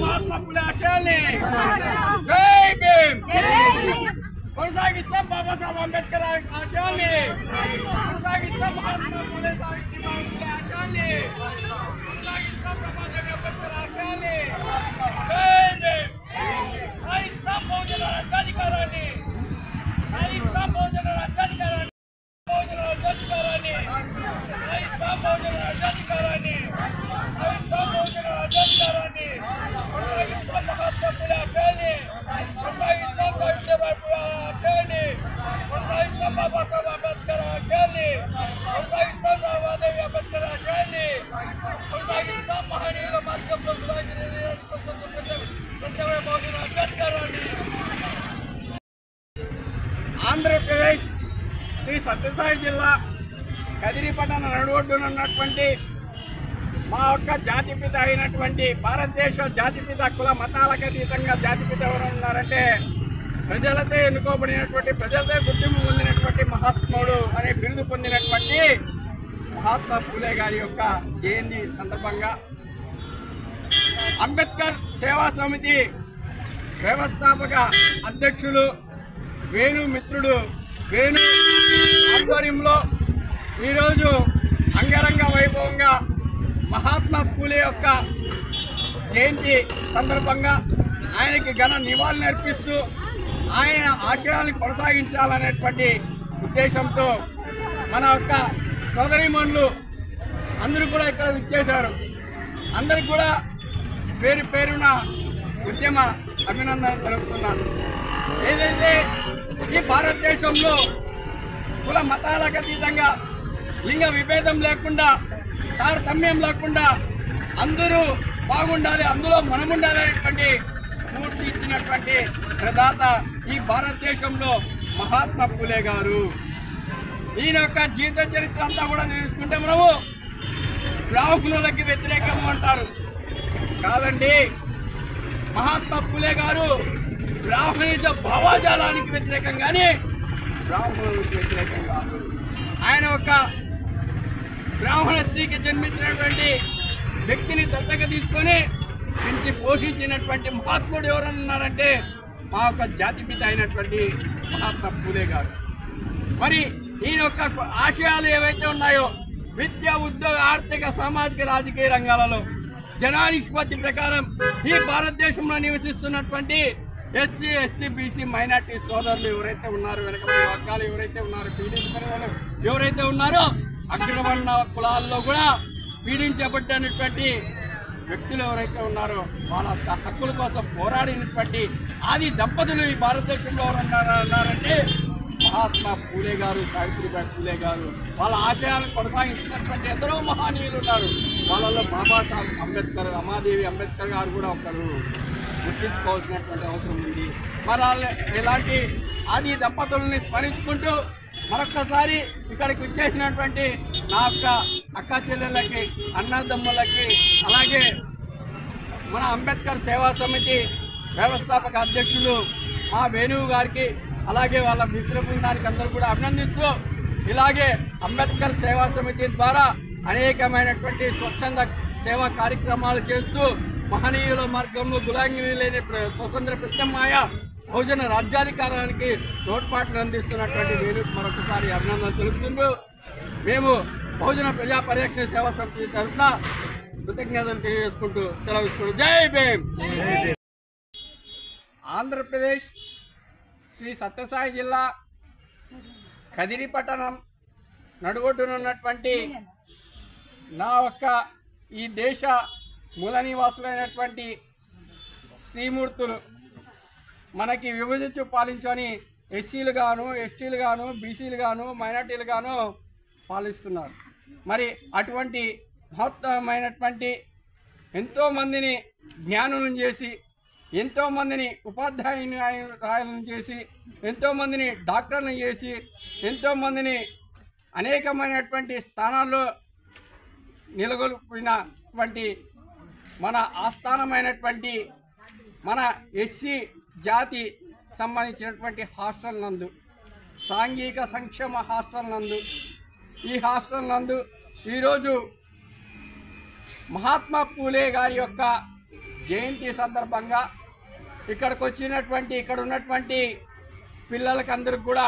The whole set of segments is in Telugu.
మహాత్మా ఫులే ఆశయాల్ని జై భీమ్ కొనసాగిస్తాం. బాబాసాహెబ్ అంబేద్కర్ ఆశయాల్ని కొనసాగిస్తాం. మహాత్మా ఫులే ఆశయాల్ని కొనసాగిస్తాం. బాబాసాహెబ్ అంబేద్కర్ ఆశయాల్ని జై భీమ్. సాయిస్తాం బహుజన రాజ్యాధికారాన్ని, సాయిస్తాం బహుజన రాజ్యాధికారాన్ని, బహుజన రాజ్యాధికారాన్ని, సాయిస్తాం బహుజన రాజ్యాధికారాన్ని, సాయిస్తాం బహుజన రాజ్యాధికారాన్ని, కొనసాగిస్తాం మహాత్మా ఫులే ఆశయాల్ని, కొనసాగిస్తాం సావిత్రిబాయి ఫులే ఆశయాల్ని, కొనసాగిస్తాం బాబాసాహెబ్ అంబేద్కర్ ఆశయాల్ని, కొనసాగిస్తాం రామాదేవి అంబేద్కర్ ఆశయాల్ని, కొనసాగిస్తాం మహనీయుల మార్గంలో బహుజన రాజ్యాధికారాన్ని. ఆంధ్రప్రదేశ్ శ్రీ సత్యసాయి జిల్లా కదిరి పట్టణ నడువొడ్డున ఉన్నటువంటి మా యొక్క జాతిపిత అయినటువంటి భారతదేశ జాతిపిత కుల మతాలకు అతీతంగా జాతిపిత ఎవరు ఉన్నారంటే ప్రజలతో ఎన్నుకోబడినటువంటి ప్రజలతో గుర్తింపు పొందినటువంటి మహాత్ముడు అనే బిరుదు పొందినటువంటి మహాత్మా ఫూలే గారి యొక్క జయంతి సందర్భంగా అంబేద్కర్ సేవా సమితి వ్యవస్థాపక అధ్యక్షులు వేణు మిత్రుడు వేణు ఆధ్వర్యంలో ఈరోజు అంగరంగ వైభవంగా మహాత్మా ఫూలే యొక్క జయంతి సందర్భంగా ఆయనకి ఘన నివాళులు అర్పిస్తూ ఆయన ఆశయాలను కొనసాగించాలనేటువంటి ఉద్దేశంతో మన యొక్క సోదరీమణులు అందరూ కూడా ఇక్కడ విచ్చేశారు. అందరికి కూడా పేరు పేరున ఉద్యమ అభినందనలు తెలుపుతున్నాను. ఏదైతే ఈ భారతదేశంలో కుల మతాలకు అతీతంగా లింగ విభేదం లేకుండా తారతమ్యం లేకుండా అందరూ బాగుండాలి, అందులో మనముండాలి అనేటువంటి స్ఫూర్తి ఇచ్చినటువంటి ప్రదాత ఈ భారతదేశంలో మహాత్మా ఫూలే గారు. ఈయన యొక్క జీవిత చరిత్ర అంతా కూడా తెలుసుకుంటే మనము బ్రాహ్మణులకి వ్యతిరేకం అంటారు. కాదండి, మహాత్మా ఫూలే గారు బ్రాహ్మణిజ భావాజాలానికి వ్యతిరేకం కానీ బ్రాహ్మణులకు వ్యతిరేకం కాదు. ఆయన ఒక బ్రాహ్మణ స్త్రీకి జన్మించినటువంటి వ్యక్తిని దత్తక తీసుకొని పెంచి పోషించినటువంటి మహాత్ముడు ఎవరన్నారంటే మా యొక్క జాతిపిత అయినటువంటి మహాత్మా ఫూలే గారు. మరి ఈయన యొక్క ఆశయాలు ఏవైతే ఉన్నాయో విద్య, ఉద్యోగ, ఆర్థిక, సామాజిక, రాజకీయ రంగాలలో జనానిష్పత్తి ప్రకారం ఈ భారతదేశంలో నివసిస్తున్నటువంటి ఎస్సీ, ఎస్టీ, బీసీ, మైనార్టీ సోదరులు ఎవరైతే ఉన్నారో, వెనకబడిన వర్గాలు ఎవరైతే ఉన్నారో, పీడించబడిన ఎవరైతే ఉన్నారో అగ్రవర్ణ కులాల్లో కూడా పీడించబడ్డటువంటి వ్యక్తులు ఎవరైతే ఉన్నారో వాళ్ళ హక్కుల కోసం పోరాడినటువంటి ఆది దంపతులు ఈ భారతదేశంలో ఎవరన్నారంటే మహాత్మా ఫూలే గారు, సావిత్రిబాయి ఫూలే గారు. వాళ్ళ ఆశయాలను కొనసాగించినటువంటి ఎందరో మహనీయులు ఉన్నారు. వాళ్ళలో బాబాసాహెబ్ అంబేద్కర్, రమాదేవి అంబేద్కర్ గారు కూడా ఒకరు గుర్తించుకోవాల్సినటువంటి అవసరం ఉంది. మరి ఇలాంటి ఆది దంపతులని స్మరించుకుంటూ మరొక్కసారి ఇక్కడికి వచ్చేసినటువంటి నా యొక్క అక్క చెల్లెళ్ళకి, అన్నదమ్ములకి, అలాగే మన అంబేద్కర్ సేవా సమితి వ్యవస్థాపక అధ్యక్షులు మా వేణువు గారికి, అలాగే వాళ్ళ మిత్ర బృందానికి అందరూ కూడా అభినందిస్తూ ఇలాగే అంబేద్కర్ సేవా సమితి ద్వారా అనేకమైనటువంటి స్వచ్ఛంద సేవా కార్యక్రమాలు చేస్తూ మహనీయుల మార్గంలో గులాంగిరి లేని స్వతంత్ర ప్రత్యామ్నాయ బహుజన రాజ్యాధికారానికి తోడ్పాటును అందిస్తున్నటువంటి నేను మరొకసారి అభినందనలు తెలుపుతుంటూ మేము బహుజన ప్రజా పరిరక్షణ సేవా సమితి తరఫున కృతజ్ఞతలు తెలియజేసుకుంటూ సెలవు. జై భీమ్. ఆంధ్రప్రదేశ్ శ్రీ సత్యసాయి జిల్లా కదిరి పట్టణం నడువొడ్డునున్నటువంటి నా యొక్క ఈ దేశ మూల నివాసులైనటువంటి శ్రీమూర్తులు మనకి విభజించి పాలించని ఎస్సీలు గాను, ఎస్టీలు గాను, బీసీలు గాను, మైనార్టీలు గాను పాలిస్తున్నారు. మరి అటువంటి మహత్తరమైనటువంటి ఎంతోమందిని జ్ఞానులను చేసి, ఎంతోమందిని ఉపాధ్యాయులను చేసి, ఎంతోమందిని డాక్టర్లను చేసి, ఎంతోమందిని అనేకమైనటువంటి స్థానాల్లో నిలగొల్పినటువంటి మన ఆస్థానమైనటువంటి మన ఎస్సీ జాతి సంబంధించినటువంటి హాస్టల్ నందు, సాంఘిక సంక్షేమ హాస్టల్ నందు, ఈ హాస్టల్ నందు ఈరోజు మహాత్మా ఫూలే గారి యొక్క జయంతి సందర్భంగా ఇక్కడికి వచ్చినటువంటి ఇక్కడ ఉన్నటువంటి పిల్లలకి అందరికి కూడా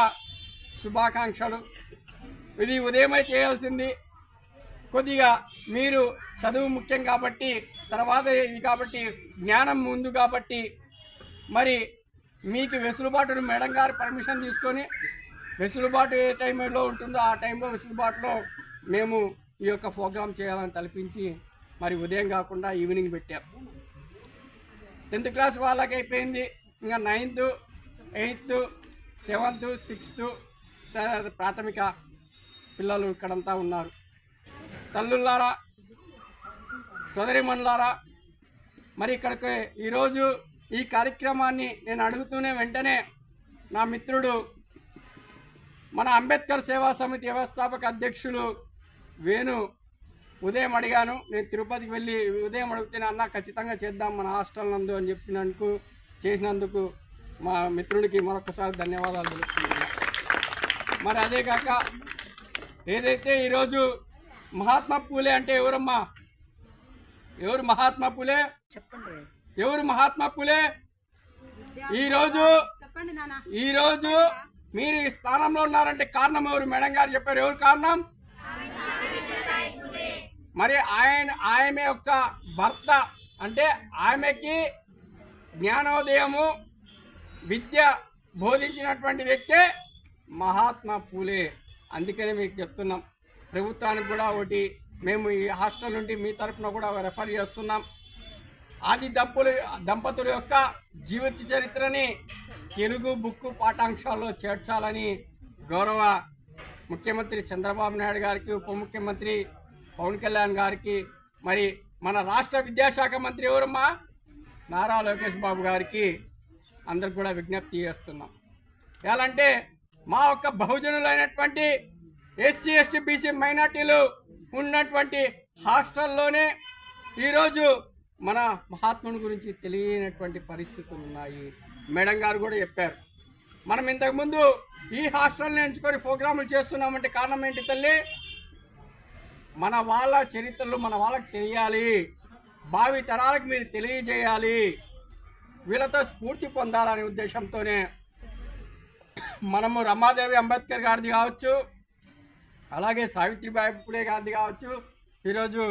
శుభాకాంక్షలు. ఇది ఉదయమే చేయాల్సింది. కొద్దిగా మీరు చదువు ముఖ్యం కాబట్టి, తర్వాత ఇది కాబట్టి జ్ఞానం ముందు కాబట్టి, మరి మీకు వెసులుబాటును మేడం గారు పర్మిషన్ తీసుకొని వెసులుబాటు ఏ టైంలో ఉంటుందో ఆ టైంలో వెసులుబాటులో మేము ఈ యొక్క ప్రోగ్రాం చేయాలని తలపించి మరి ఉదయం కాకుండా ఈవినింగ్ పెట్టాం. 10th క్లాస్ వాళ్ళకి అయిపోయింది. ఇంకా 9th, 8th, 7th, 6th ప్రాథమిక పిల్లలు ఇక్కడంతా ఉన్నారు. తల్లులారా, సోదరిమణులారా, మరి ఇక్కడికి ఈరోజు ఈ కార్యక్రమాన్ని నేను అడుగుతూనే వెంటనే నా మిత్రుడు మన అంబేద్కర్ సేవా సమితి వ్యవస్థాపక అధ్యక్షులు వేణు ఉదయం అడిగాను. నేను తిరుపతికి వెళ్ళి ఉదయం అడుగుతూనే అన్న ఖచ్చితంగా చేద్దాం మన హాస్టల్ నందు అని చేసినందుకు మా మిత్రుడికి మరొకసారి ధన్యవాదాలు తెలుపుతున్నాను. మరి అదే కాక ఏదైతే ఈరోజు మహాత్మా పూలే అంటే ఎవరమ్మా? ఎవరు మహాత్మా పూలే? చెప్పండి. ఎవరు మహాత్మా పూలే? ఈరోజు మీరు ఈ స్థానంలో ఉన్నారంటే కారణం ఎవరు? మేడం గారు చెప్పారు. ఎవరు కారణం? మరి ఆమె యొక్క భర్త అంటే ఆమెకి జ్ఞానోదయము విద్య బోధించినటువంటి వ్యక్తే మహాత్మా పూలే. అందుకనే మీకు చెప్తున్నాం. ప్రభుత్వానికి కూడా ఒకటి మేము ఈ హాస్టల్ నుండి మీ తరఫున కూడా రెఫర్ చేస్తున్నాం. ఆది దంపతుల యొక్క జీవిత చరిత్రని తెలుగు బుక్కు పాఠ్యాంశాల్లో చేర్చాలని గౌరవ ముఖ్యమంత్రి చంద్రబాబు నాయుడు గారికి, ఉప ముఖ్యమంత్రి పవన్ కళ్యాణ్ గారికి, మరి మన రాష్ట్ర విద్యాశాఖ మంత్రి ఎవరమ్మా? నారా లోకేష్ బాబు గారికి అందరికి కూడా విజ్ఞప్తి చేస్తున్నాం. ఎలాంటే మా యొక్క బహుజనులైనటువంటి ఎస్సీ, ఎస్టీ, బీసీ మైనార్టీలు ఉన్నటువంటి హాస్టల్లోనే ఈరోజు మన మహాత్ముని గురించి తెలియనటువంటి పరిస్థితులు ఉన్నాయి. మేడం గారు కూడా చెప్పారు. మనం ఇంతకుముందు ఈ హాస్టల్ని ఎంచుకొని ప్రోగ్రాములు చేస్తున్నామంటే కారణం ఏంటి తల్లి? మన వాళ్ళ చరిత్రలు మన వాళ్ళకి తెలియాలి, భావి తరాలకు మీరు తెలియజేయాలి, వీళ్ళతో స్ఫూర్తి పొందాలనే ఉద్దేశంతోనే మనము రమాదేవి అంబేద్కర్ గారిది కావచ్చు, అలాగే సావిత్రిబాయి పూలే గారిది కావచ్చు, ఈరోజు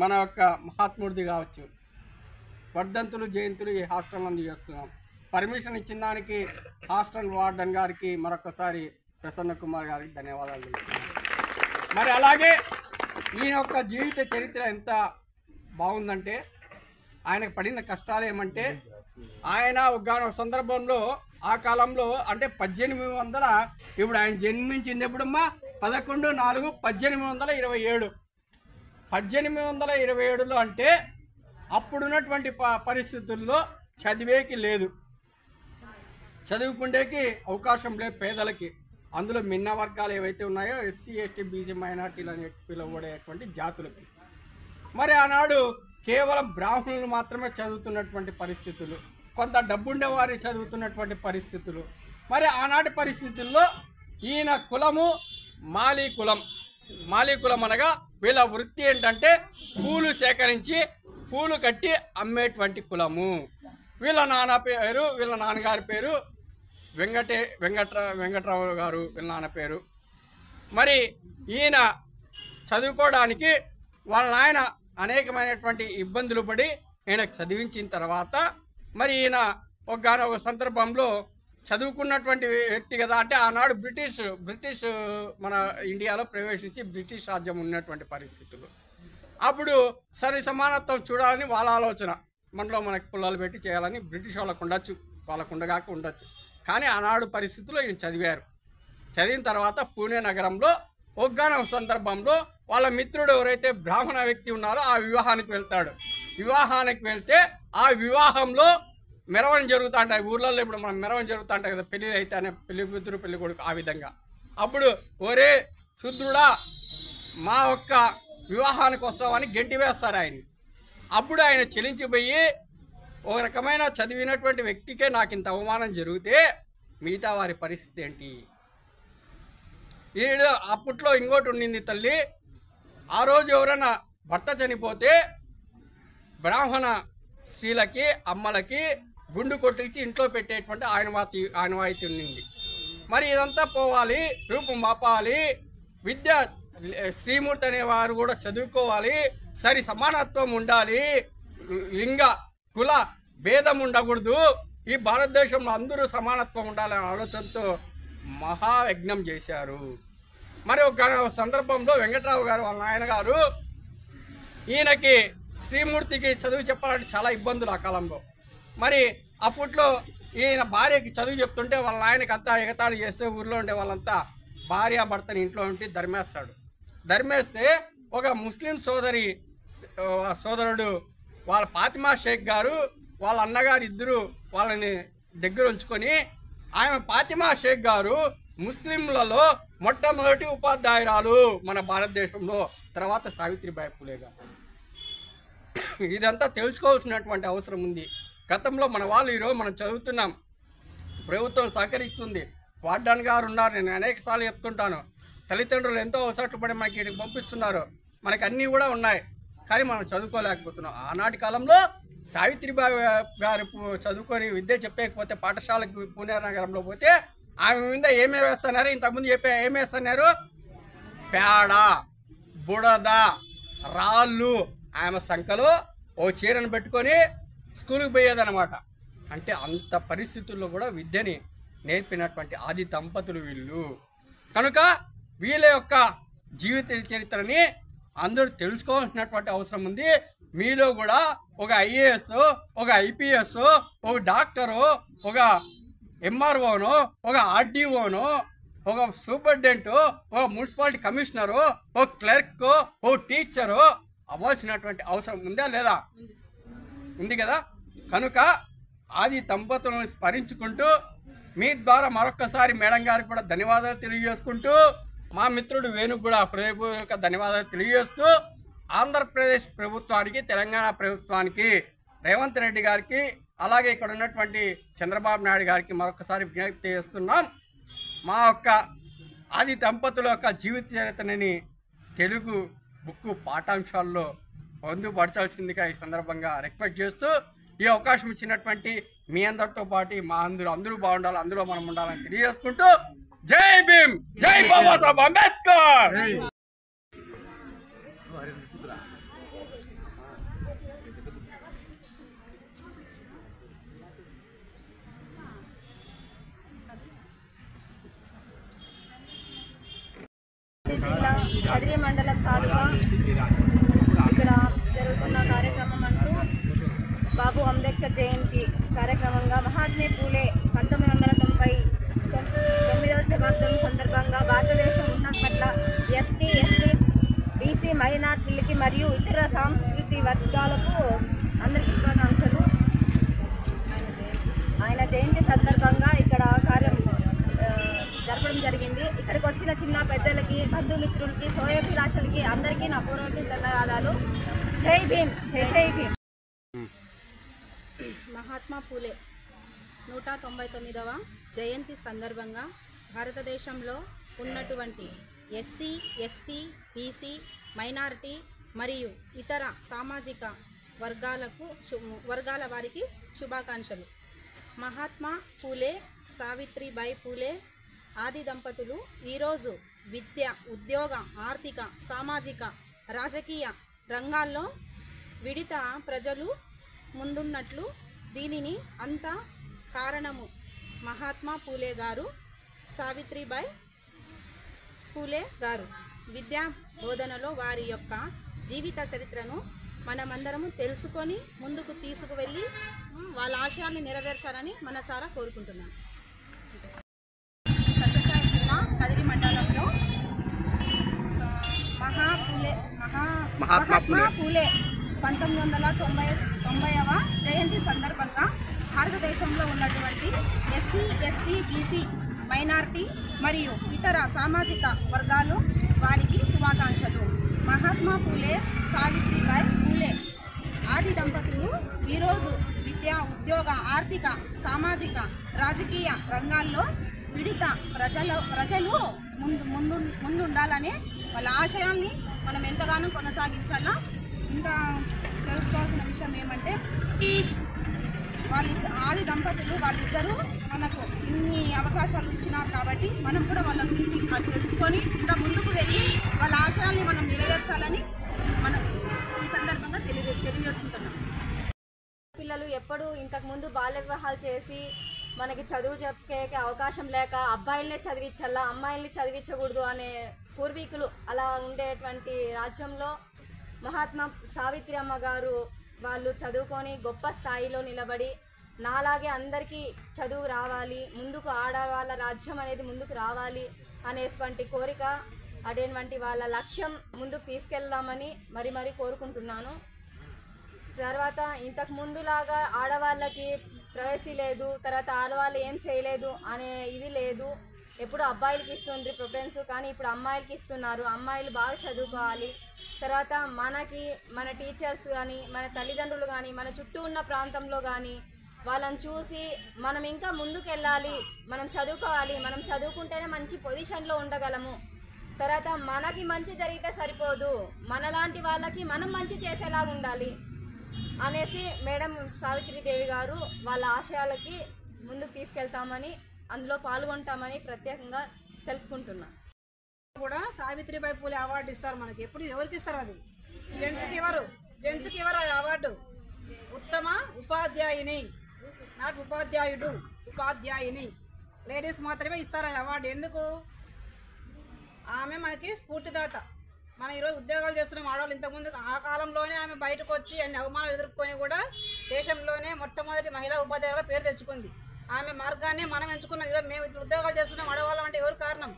మన యొక్క మహాత్ముడిది కావచ్చు, వర్ధంతులు జయంతులు ఈ హాస్టల్ నందు చేస్తున్నాం. పర్మిషన్ ఇచ్చిన దానికి హాస్టల్ వార్డెన్ గారికి మరొకసారి ప్రసన్న కుమార్ గారికి ధన్యవాదాలు తెలుపుతున్నాను. మరి అలాగే ఈయన యొక్క జీవిత చరిత్ర ఎంత బాగుందంటే, ఆయనకు పడిన కష్టాలు ఏమంటే, ఆయన ఒక సందర్భంలో ఆ కాలంలో అంటే 1800 ఇప్పుడు ఆయన జన్మించింది ఎప్పుడమ్మా? 11/4/1827. 1827లో అంటే అప్పుడున్నటువంటి పరిస్థితుల్లో చదివేకి లేదు, చదువుకుండేకి అవకాశం లేదు పేదలకి. అందులో మిన్న వర్గాలు ఏవైతే ఉన్నాయో ఎస్సీ, ఎస్టీ, బీసీ మైనార్టీలు అని పిలువబడేటువంటి జాతులకి. మరి ఆనాడు కేవలం బ్రాహ్మణులు మాత్రమే చదువుతున్నటువంటి పరిస్థితులు, కొంత డబ్బుండేవారు చదువుతున్నటువంటి పరిస్థితులు. మరి ఆనాటి పరిస్థితుల్లో ఈయన కులము మాలీ కులం. మాలీ కులం అనగా వీళ్ళ వృత్తి ఏంటంటే పూలు సేకరించి పూలు కట్టి అమ్మేటువంటి కులము. వీళ్ళ నాన్నగారి పేరు వెంకట్రావు గారు, వీళ్ళ నాన్న పేరు. మరి ఈయన చదువుకోవడానికి వాళ్ళ నాయన అనేకమైనటువంటి ఇబ్బందులు పడి ఈయనకు చదివించిన తర్వాత మరి ఈయన ఒక సందర్భంలో చదువుకున్నటువంటి వ్యక్తి కదా, అంటే ఆనాడు బ్రిటిష్ మన ఇండియాలో ప్రవేశించి బ్రిటిష్ రాజ్యం ఉన్నటువంటి పరిస్థితులు. అప్పుడు సరి సమానత్వం చూడాలని వాళ్ళ ఆలోచన. మనలో మనకి పుల్లలు పెట్టి చేయాలని బ్రిటిష్ వాళ్ళకు ఉండొచ్చు, వాళ్ళకు ఉండగాక ఉండొచ్చు. కానీ ఆనాడు పరిస్థితుల్లో ఈయన చదివారు. చదివిన తర్వాత పూణే నగరంలో ఒగ్గాన సందర్భంలో వాళ్ళ మిత్రుడు ఎవరైతే బ్రాహ్మణ వ్యక్తి ఉన్నారో ఆ వివాహానికి వెళ్తాడు. వివాహానికి వెళ్తే ఆ వివాహంలో మెరవని జరుగుతూ ఉంటాయి. ఊర్లలో ఇప్పుడు మనం మెరవని జరుగుతూ ఉంటాయి కదా, పెళ్ళి అయితేనే పెళ్లి కూతురు పెళ్లి కొడుకు ఆ విధంగా. అప్పుడు ఒరే శుద్రుడా మా ఒక్క వివాహానికి వస్తామని గెంటి వేస్తారు ఆయన్ని. అప్పుడు ఆయన చెలించిపోయి ఒక రకమైన చదివినటువంటి వ్యక్తికే నాకు ఇంత అవమానం జరిగితే మిగతా వారి పరిస్థితి ఏంటి? ఈడు అప్పట్లో ఇంకోటి ఉండింది తల్లి, ఆ రోజు ఎవరైనా భర్త చనిపోతే బ్రాహ్మణ స్త్రీలకి అమ్మలకి గుండు కొట్టించి ఇంట్లో పెట్టేటువంటి ఆనవాయితీ ఉంది. మరి ఇదంతా పోవాలి, రూపం మాపాలి, విద్య శ్రీమూర్తి అనేవారు కూడా చదువుకోవాలి, సరి సమానత్వం ఉండాలి, లింగ కుల భేదం ఉండకూడదు, ఈ భారతదేశంలో అందరూ సమానత్వం ఉండాలనే ఆలోచనతో మహాయజ్ఞం చేశారు. మరి ఒక సందర్భంలో వెంకట్రావు గారు వాళ్ళ నాయన గారు ఈయనకి శ్రీమూర్తికి చదువు చెప్పాలంటే చాలా ఇబ్బందులు ఆ కాలంలో. మరి అప్పట్లో ఈయన భార్యకి చదువు చెప్తుంటే వాళ్ళ నాయనకి అంతా ఎగతాళి చేస్తే ఊర్లో ఉండే వాళ్ళంతా భార్యాభర్తని ఇంట్లో ఉండి ధర్మేస్తే ఒక ముస్లిం సోదరుడు వాళ్ళ ఫాతిమా షేక్ గారు వాళ్ళ అన్నగారు ఇద్దరు వాళ్ళని దగ్గర ఉంచుకొని, ఆమె ఫాతిమా షేక్ గారు ముస్లింలలో మొట్టమొదటి ఉపాధ్యాయురాలు మన భారతదేశంలో, తర్వాత సావిత్రిబాయి పూలే గారు. ఇదంతా తెలుసుకోవాల్సినటువంటి అవసరం ఉంది. గతంలో మన వాళ్ళు ఈరోజు మనం చదువుతున్నాం, ప్రభుత్వం సహకరిస్తుంది, వార్డన్ గారు ఉన్నారు, నేను అనేక సార్లు చెప్తుంటాను, తల్లిదండ్రులు ఎంతో అవసరం పడి మనకి ఇక్కడికి పంపిస్తున్నారు, మనకి అన్నీ కూడా ఉన్నాయి, కానీ మనం చదువుకోలేకపోతున్నాం. ఆనాటి కాలంలో సావిత్రిబాయి గారు చదువుకొని విద్య చెప్పేకపోతే పాఠశాలకు పూణే నగరంలో పోతే ఆమె మీద ఏమేమి వేస్తున్నారు, ఇంతకుముందు ఏమి వేస్తున్నారు, పేడ, బుడద, రాళ్ళు, ఆమె సంఖలో ఓ చీరను పెట్టుకొని స్కూల్కి పోయేదన్నమాట. అంటే అంత పరిస్థితుల్లో కూడా విద్యని నేర్పినటువంటి ఆది దంపతులు వీళ్ళు. కనుక వీళ్ళ యొక్క జీవిత చరిత్రని అందరూ తెలుసుకోవాల్సినటువంటి అవసరం ఉంది. మీలో కూడా ఒక ఐఏఎస్, ఒక ఐపీఎస్, ఒక డాక్టరు, ఒక ఎంఆర్ఓను, ఒక ఆర్డీఓను, ఒక సూపరింటెండెంటు, ఒక మున్సిపాలిటీ కమిషనరు, ఒక క్లర్క్, ఒక టీచరు అవ్వాల్సినటువంటి అవసరం ఉందా లేదా? ఉంది కదా. కనుక ఆది దంపతులను స్మరించుకుంటూ మీ ద్వారా మరొక్కసారి మేడం గారికి కూడా ధన్యవాదాలు తెలియజేసుకుంటూ, మా మిత్రుడు వేణుకు కూడా హృదయపూర్వక ధన్యవాదాలు తెలియజేస్తూ, ఆంధ్రప్రదేశ్ ప్రభుత్వానికి, తెలంగాణ ప్రభుత్వానికి, రేవంత్ రెడ్డి గారికి, అలాగే ఇక్కడ ఉన్నటువంటి చంద్రబాబు నాయుడు గారికి మరొకసారి విజ్ఞప్తి చేస్తున్నాం. మా యొక్క ఆది దంపతుల యొక్క జీవిత చరిత్రని తెలుగు బుక్కు పాఠాంశాల్లో పొందుపరచాల్సిందిగా ఈ సందర్భంగా రిక్వెస్ట్ చేస్తూ, ఈ అవకాశం ఇచ్చినటువంటి మీ అందరితో పాటు మా అందరూ బాగుండాలి, అందులో మనం ఉండాలని తెలియజేసుకుంటూ, జై భీమ్, జై బాబాసాహెబ్ అంబేద్కర్. జిల్లా కదిరి మండలం తాలూకా ఇక్కడ జరుగుతున్న కార్యక్రమం అంటూ బాబు అంబేద్కర్ జయంతి కార్యక్రమంగా మహాత్మా పూలే 1999వ శతాబ్దం సందర్భంగా భారతదేశం ఉన్న పట్ల ఎస్టీ, ఎస్సీ, బీసీ మైనార్టీలకి మరియు ఇతర సాంస్కృతిక వర్గాలకు అందరికీ శుభాకాంక్షలు. ఆయన జయంతి సందర్భంగా ఇక్కడ కార్యం జరపడం జరిగింది. ఇక్కడికి వచ్చిన చిన్న పెద్దలకి, బంధుమిత్రులకి, సోయభిలాషులకి అందరికీ నా పూర్వక ధన్యవాదాలు. జై భీమ్, జై భీమ్. మహాత్మా పూలే 199వ జయంతి సందర్భంగా భారతదేశంలో ఉన్నటువంటి ఎస్సీ, ఎస్టీ, బీసీ, మైనారిటీ మరియు ఇతర సామాజిక వర్గాల వారికి శుభాకాంక్షలు. మహాత్మా పూలే, సావిత్రిబాయి పూలే ఆది దంపతులు ఈరోజు విద్య, ఉద్యోగ, ఆర్థిక, సామాజిక, రాజకీయ రంగాల్లో విడిత ప్రజలు ముందున్నట్లు దీనిని అంతా కారణము మహాత్మా పూలే గారు, సావిత్రిబాయి పూలే గారు. విద్యా బోధనలో వారి యొక్క జీవిత చరిత్రను మనమందరము తెలుసుకొని ముందుకు తీసుకువెళ్ళి వాళ్ళ ఆశయాల్ని నెరవేర్చాలని మనసారా కోరుకుంటున్నాను. సత్యసాయి జిల్లా కదిరి మండలంలో మహాత్మా పూలే 1990వ జయంతి సందర్భంగా భారతదేశంలో ఉన్నటువంటి ఎస్సీ, ఎస్టీ, బీసీ, మైనారిటీ మరియు ఇతర సామాజిక వర్గాలు వారికి శుభాకాంక్షలు. మహాత్మా పూలే, సావిత్రిబాయి పూలే ఆది దంపతులు ఈరోజు విద్య, ఉద్యోగ, ఆర్థిక, సామాజిక, రాజకీయ రంగాల్లో విడిత ప్రజలు ముందుండాలని వాళ్ళ ఆశయాల్ని మనం ఎంతగానో కొనసాగించాలా. ఇంకా తెలుసుకోవాల్సిన విషయం ఏమంటే ఆది దంపతులు వాళ్ళిద్దరూ మనకు ఇన్ని అవకాశాలు ఇచ్చినారు కాబట్టి మనం కూడా వాళ్ళ గురించి తెలుసుకొని ఇంకా ముందుకు వెళ్ళి వాళ్ళ ఆశయాల్ని మనం నెరవేర్చాలని మనం ఈ సందర్భంగా తెలియజేసుకుంటున్నాం. పిల్లలు ఎప్పుడు ఇంతకుముందు బాల్య వివాహాలు చేసి మనకి చదువు చెప్పే అవకాశం లేక అబ్బాయిలనే చదివించాలా అమ్మాయిల్ని చదివించకూడదు అనే పూర్వీకులు అలా ఉండేటువంటి రాజ్యంలో మహాత్మా సావిత్రి అమ్మ గారు వాళ్ళు చదువుకొని గొప్ప స్థాయిలో నిలబడి నాలాగే అందరికీ చదువు రావాలి, ముందుకు ఆడవాళ్ళ రాజ్యం అనేది ముందుకు రావాలి అనేటువంటి కోరిక అటువంటి వాళ్ళ లక్ష్యం ముందుకు తీసుకెళ్దామని మరి కోరుకుంటున్నాను. తర్వాత ఇంతకు ముందులాగా ఆడవాళ్ళకి ప్రవేశీ లేదు, తర్వాత ఆడవాళ్ళు ఏం చేయలేదు అనే ఇది లేదు. ఎప్పుడు అబ్బాయిలకి ఇస్తుంది ప్రిఫరెన్స్, కానీ ఇప్పుడు అమ్మాయిలకి ఇస్తున్నారు. అమ్మాయిలు బాగా చదువుకోవాలి. తర్వాత మన టీచర్స్ కానీ మన తల్లిదండ్రులు కానీ మన చుట్టూ ఉన్న ప్రాంతంలో కానీ వాళ్ళని చూసి మనం ఇంకా ముందుకు వెళ్ళాలి, మనం చదువుకోవాలి, మనం చదువుకుంటేనే మంచి పొజిషన్లో ఉండగలము. తర్వాత మనకి మంచి జరిగితే సరిపోదు, మనలాంటి వాళ్ళకి మనం మంచి చేసేలాగా ఉండాలి అనేసి మేడం సావిత్రిదేవి గారు వాళ్ళ ఆశయాలకి ముందుకు తీసుకెళ్తామని అందులో పాల్గొంటామని ప్రత్యేకంగా తెలుపుకుంటున్నాను. కూడా సావిత్రిబాయి పూలే అవార్డు ఇస్తారు మనకి. ఎప్పుడు ఎవరికి ఇస్తారు? అది జెంట్స్కి ఇవ్వరు ఆ అవార్డు. ఉత్తమ ఉపాధ్యాయుని, నాట్ ఉపాధ్యాయుడు, ఉపాధ్యాయుని, లేడీస్ మాత్రమే ఇస్తారు ఆ అవార్డు. ఎందుకు? ఆమె మనకి స్ఫూర్తిదాత. మనం ఈరోజు ఉద్యోగాలు చేస్తున్నాం ఆడవాళ్ళు. ఇంతకుముందు ఆ కాలంలోనే ఆమె బయటకు వచ్చి అన్ని అవమానాలు ఎదుర్కొని కూడా దేశంలోనే మొట్టమొదటి మహిళా ఉపాధ్యాయులుగా పేరు తెచ్చుకుంది. ఆమె మార్గాన్ని మనం ఎంచుకున్నాం. ఈరోజు మేము ఉద్యోగాలు చేస్తున్నాం ఆడవాళ్ళం అంటే ఎవరు కారణం?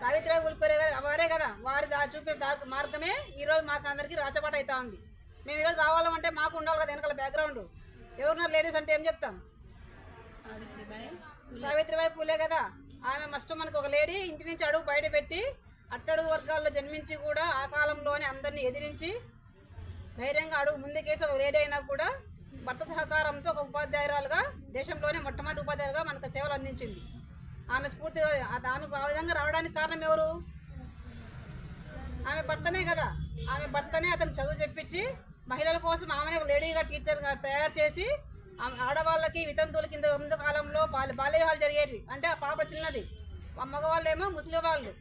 సావిత్రిబాయి పూలే వారే కదా. వారి చూపిన మార్గమే ఈరోజు మాకు అందరికీ రాచపాట అవుతా ఉంది. మేము ఈరోజు రావాలంటే మాకు ఉండాలి కదా వెనకాల బ్యాక్గ్రౌండ్. ఎవరున్నారు లేడీస్ అంటే ఏం చెప్తాం? సావిత్రిబాయి పూలే కదా. ఆమె మస్ట్ మనకు ఒక లేడీ ఇంటి నుంచి అడుగు బయట పెట్టి అట్టడుగు వర్గాల్లో జన్మించి కూడా ఆ కాలంలోనే అందరినీ ఎదిరించి ధైర్యంగా అడుగు ముందుకేసి ఒక లేడీ అయినా కూడా భర్త సహకారంతో ఒక ఉపాధ్యాయురాలుగా దేశంలోనే మొట్టమొదటి ఉపాధ్యాయులుగా మనకు సేవలు అందించింది. ఆమె స్ఫూర్తిగా ఆమెకు ఆ విధంగా రావడానికి కారణం ఎవరు? ఆమె భర్తనే కదా. ఆమె భర్తనే అతను చదువు చెప్పించి మహిళల కోసం ఆమెనే ఒక లేడీగా టీచర్గా తయారు చేసి ఆడవాళ్ళకి వితంతువులకి ముందు కాలంలో బాల్య వివాహాలు జరిగేవి. అంటే ఆ పాప చిన్నది, మగవాళ్ళేమో ముసలి వాళ్ళు,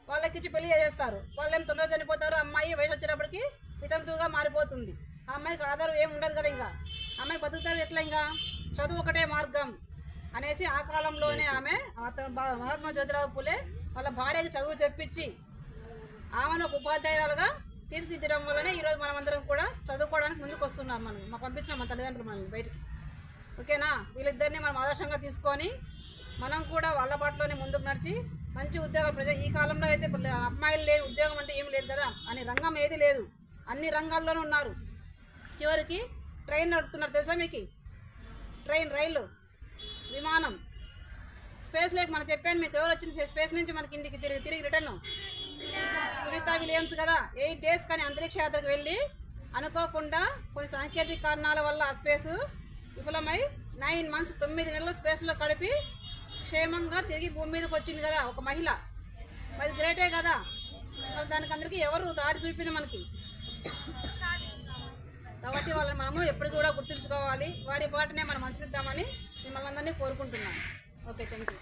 వాళ్ళకిచ్చి పెళ్లి చేస్తారు. వాళ్ళేమో తొందరగా చనిపోతారు. అమ్మాయి వయసు వచ్చేటప్పటికి వితంతువుగా మారిపోతుంది. ఆ అమ్మాయికి ఆధారం ఏమి ఉండదు కదా. ఇంకా అమ్మాయి బతుకుతారు ఎట్లా? ఇంకా చదువు ఒకటే మార్గం అనేసి ఆ కాలంలోనే ఆమె మహాత్మా జ్యోతిరావు పూలే వాళ్ళ భార్యకి చదువు చెప్పించి ఆమెను ఒక ఉపాధ్యాయురాలుగా తీర్చిదిద్దడం వల్లనే ఈరోజు మనమందరం కూడా చదువుకోవడానికి ముందుకు వస్తున్నాం. మాకు పంపిస్తున్నాం మన తల్లిదండ్రులు మనం బయటకు. ఓకేనా? వీళ్ళిద్దరిని మనం ఆదర్శంగా తీసుకొని మనం కూడా వాళ్ళ బాటలోనే ముందుకు నడిచి మంచి ఉద్యోగాలు ఈ కాలంలో అయితే అమ్మాయిలు లేని ఉద్యోగం అంటే ఏం లేదు కదా అనే రంగం ఏది లేదు. అన్ని రంగాల్లోనూ ఉన్నారు. చివరికి ట్రైన్ నడుపుతున్నారు తెలుసా మీకు? ట్రైన్, రైలు, విమానం, స్పేస్ లేక మనం చెప్పాను మీకు. ఎవరు వచ్చింది స్పేస్ నుంచి మనకి ఇంటికి తిరిగి రిటర్న్? సునీతా విలియమ్స్ కదా. 8 days కానీ అంతరిక్ష యాత్రకు వెళ్ళి అనుకోకుండా కొన్ని సాంకేతిక కారణాల వల్ల ఆ స్పేస్ విఫలమై 9 months 9 నెలలు స్పేస్లో గడిపి క్షేమంగా తిరిగి భూమి మీదకి వచ్చింది కదా ఒక మహిళ. అది గ్రేటే కదా. దానికి అందరికీ ఎవరు దారి చూపింది మనకి? కాబట్టి వాళ్ళని మనము ఎప్పుడు కూడా గుర్తుంచుకోవాలి. వారి బాటనే మనం అనుసరిద్దామని మిమ్మల్ని అందరినీ కోరుకుంటున్నాను. Okay, thank you.